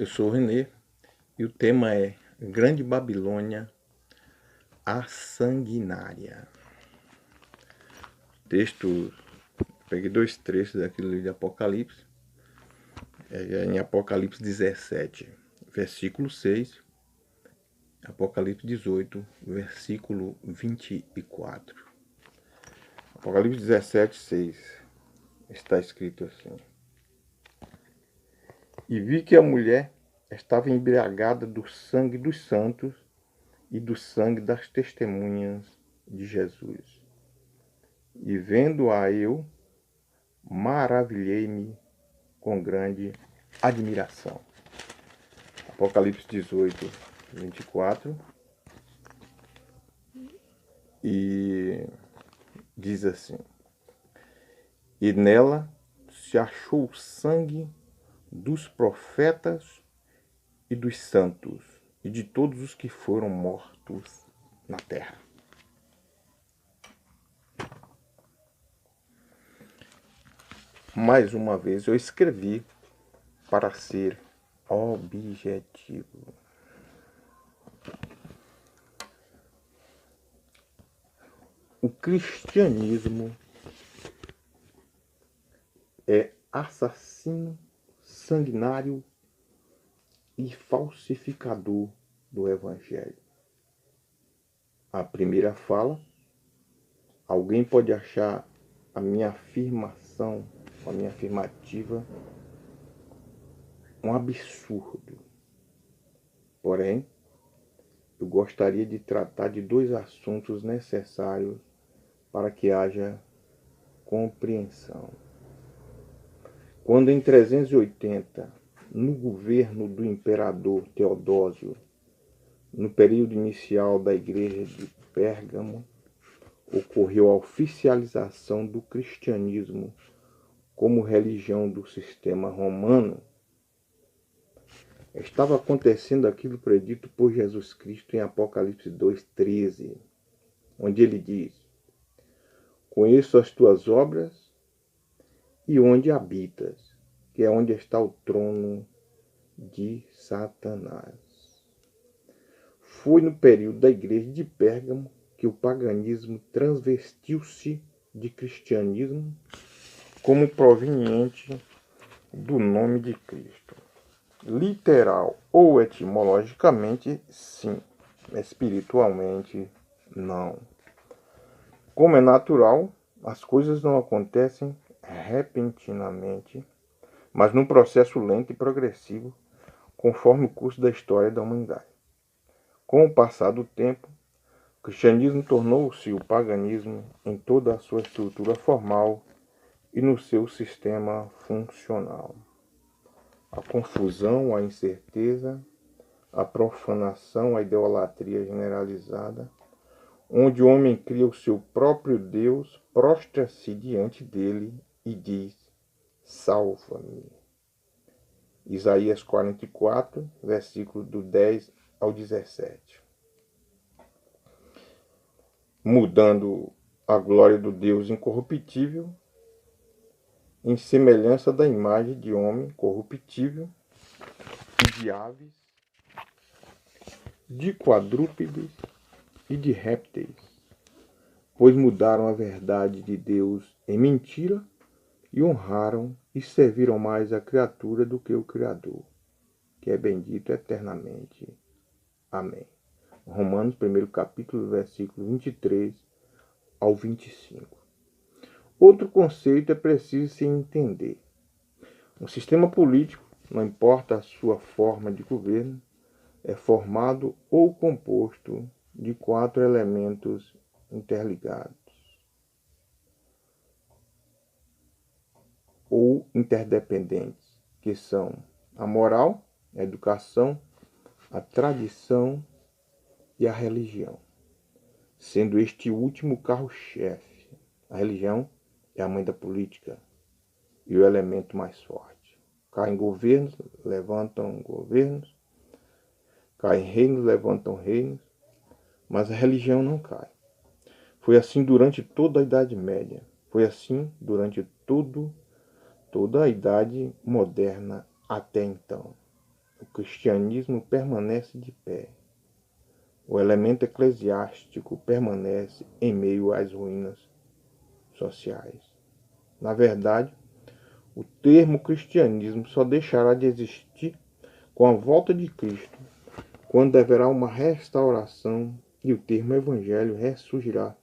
Eu sou o Renê e o tema é Grande Babilônia, a Sanguinária. Texto, peguei dois trechos daquilo de Apocalipse, em Apocalipse 17, versículo 6, Apocalipse 18, versículo 24. Apocalipse 17, 6, está escrito assim: E vi que a mulher estava embriagada do sangue dos santos e do sangue das testemunhas de Jesus. E vendo-a eu, maravilhei-me com grande admiração. Apocalipse 18, 24. E diz assim: E nela se achou o sangue dos profetas e dos santos, e de todos os que foram mortos na terra. Mais uma vez eu escrevi para ser objetivo. O cristianismo é assassino, sanguinário e falsificador do Evangelho. A primeira fala, alguém pode achar a minha afirmação, a minha afirmativa, um absurdo. Porém, eu gostaria de tratar de dois assuntos necessários para que haja compreensão. Quando em 380, no governo do imperador Teodósio, no período inicial da igreja de Pérgamo, ocorreu a oficialização do cristianismo como religião do sistema romano, estava acontecendo aquilo predito por Jesus Cristo em Apocalipse 2,13, onde ele diz: Conheço as tuas obras e onde habitas, que é onde está o trono de Satanás. Foi no período da igreja de Pérgamo que o paganismo transvestiu-se de cristianismo como proveniente do nome de Cristo. Literal ou etimologicamente, sim. Espiritualmente, não. Como é natural, as coisas não acontecem repentinamente, mas num processo lento e progressivo, conforme o curso da história da humanidade. Com o passar do tempo, o cristianismo tornou-se o paganismo em toda a sua estrutura formal e no seu sistema funcional. A confusão, a incerteza, a profanação, a idolatria generalizada, onde o homem cria o seu próprio Deus, prostra-se diante dele e diz: salva-me. Isaías 44, versículo do 10 ao 17. Mudando a glória do Deus incorruptível em semelhança da imagem de homem corruptível e de aves, de quadrúpedes e de répteis, pois mudaram a verdade de Deus em mentira e honraram e serviram mais a criatura do que o Criador, que é bendito eternamente. Amém. Romanos, 1º capítulo, versículo 23 ao 25. Outro conceito é preciso se entender. Um sistema político, não importa a sua forma de governo, é formado ou composto de 4 elementos interligados ou interdependentes, que são a moral, a educação, a tradição e a religião, sendo este último o carro-chefe. A religião é a mãe da política e o elemento mais forte. Caem governos, levantam governos, caem reinos, levantam reinos, mas a religião não cai. Foi assim durante toda a Idade Média, foi assim durante toda a Idade Moderna até então. o cristianismo permanece de pé. O elemento eclesiástico permanece em meio às ruínas sociais. Na verdade, o termo cristianismo só deixará de existir com a volta de Cristo, quando haverá uma restauração e o termo evangelho ressurgirá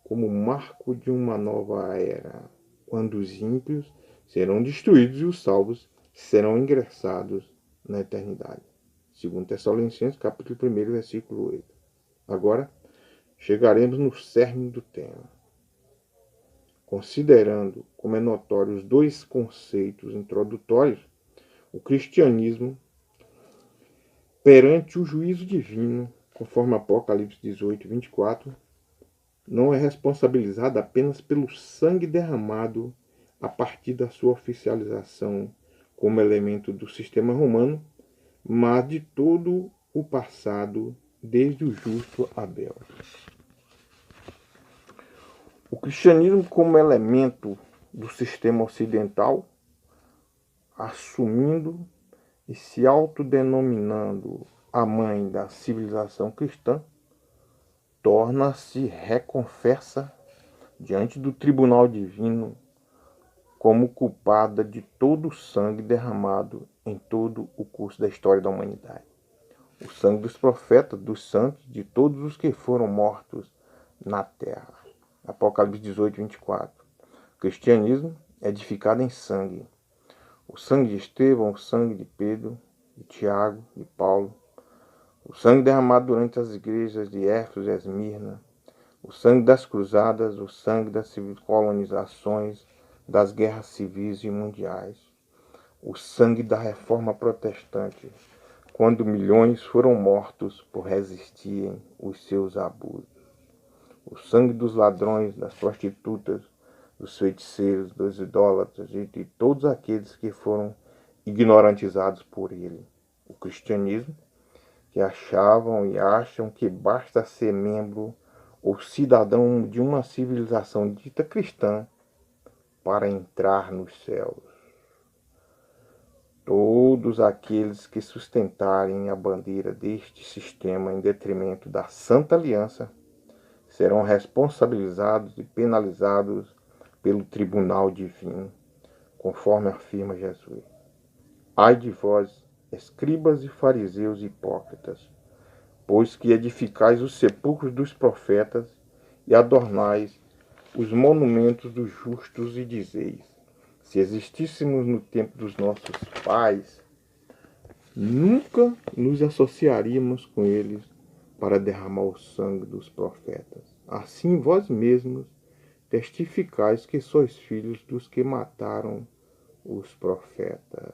como marco de uma nova era, quando os ímpios serão destruídos e os salvos serão ingressados na eternidade. 2 Tessalonicenses, capítulo 1, versículo 8. Agora, chegaremos no cerne do tema. Considerando como é notório os dois conceitos introdutórios, o cristianismo, perante o juízo divino, conforme Apocalipse 18, 24, não é responsabilizado apenas pelo sangue derramado a partir da sua oficialização como elemento do sistema romano, mas de todo o passado, desde o justo Abel. O cristianismo, como elemento do sistema ocidental, assumindo e se autodenominando a mãe da civilização cristã, torna-se reconfessa diante do tribunal divino como culpada de todo o sangue derramado em todo o curso da história da humanidade. O sangue dos profetas, dos santos, de todos os que foram mortos na terra. Apocalipse 18, 24. O cristianismo é edificado em sangue. O sangue de Estevão, o sangue de Pedro, de Tiago, de Paulo. O sangue derramado durante as igrejas de Éfeso e Esmirna. O sangue das cruzadas, o sangue das colonizações, das guerras civis e mundiais. O sangue da reforma protestante, quando milhões foram mortos por resistirem os seus abusos. O sangue dos ladrões, das prostitutas, dos feiticeiros, dos idólatras e de todos aqueles que foram ignorantizados por ele. O cristianismo, que achavam e acham que basta ser membro ou cidadão de uma civilização dita cristã para entrar nos céus. Todos aqueles que sustentarem a bandeira deste sistema em detrimento da Santa Aliança serão responsabilizados e penalizados pelo tribunal divino, conforme afirma Jesus. Ai de vós, escribas e fariseus hipócritas, pois que edificais os sepulcros dos profetas e adornais os monumentos dos justos e dizeis: se existíssemos no tempo dos nossos pais, nunca nos associaríamos com eles para derramar o sangue dos profetas. Assim vós mesmos testificais que sois filhos dos que mataram os profetas.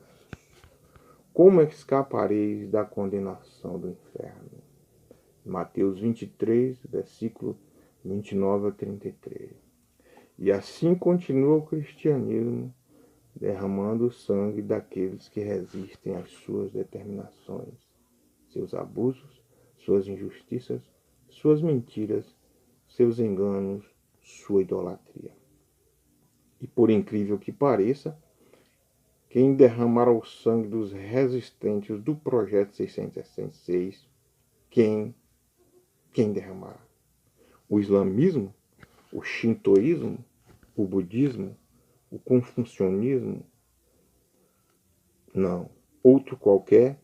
Como escapareis da condenação do inferno? Mateus 23, versículo 29 a 33. E assim continua o cristianismo, derramando o sangue daqueles que resistem às suas determinações, seus abusos, suas injustiças, suas mentiras, seus enganos, sua idolatria. E por incrível que pareça, quem derramará o sangue dos resistentes do projeto 666, quem derramará? O islamismo? O shintoísmo? O budismo? O confucionismo? Não. Outro qualquer?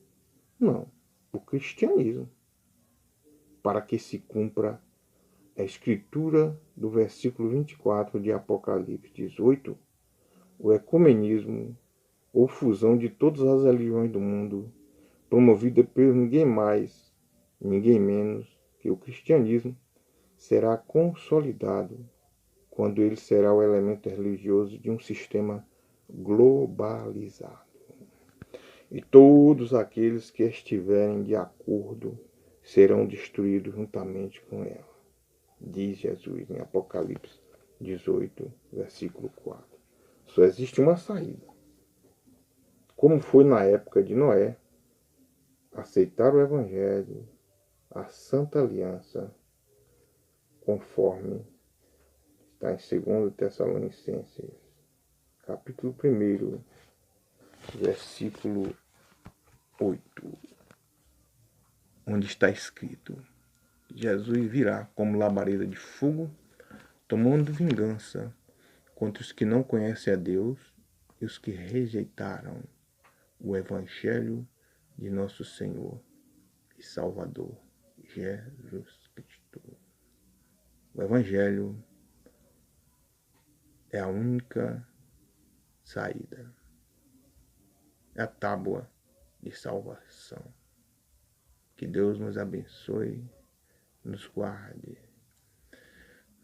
Não. O cristianismo. Para que se cumpra a escritura do versículo 24 de Apocalipse 18, o ecumenismo, ou fusão de todas as religiões do mundo, promovida por ninguém mais, ninguém menos que o cristianismo, será consolidado quando ele será o elemento religioso de um sistema globalizado. E todos aqueles que estiverem de acordo serão destruídos juntamente com ela, diz Jesus em Apocalipse 18, versículo 4. Só existe uma saída. Como foi na época de Noé, aceitar o Evangelho, a Santa Aliança, conforme está em 2 Tessalonicenses, capítulo 1, versículo 8, onde está escrito: Jesus virá como labareda de fogo, tomando vingança contra os que não conhecem a Deus e os que rejeitaram o Evangelho de nosso Senhor e Salvador Jesus Cristo. O Evangelho é a única saída, é a tábua de salvação. Que Deus nos abençoe, nos guarde.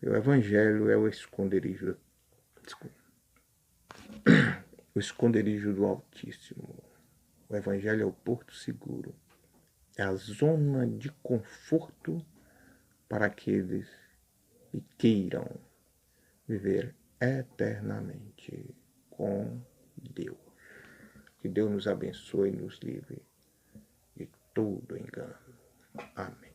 O Evangelho é o esconderijo do Altíssimo. O Evangelho é o porto seguro. É a zona de conforto para aqueles que queiram viver eternamente com Deus. Que Deus nos abençoe e nos livre de todo engano. Amém.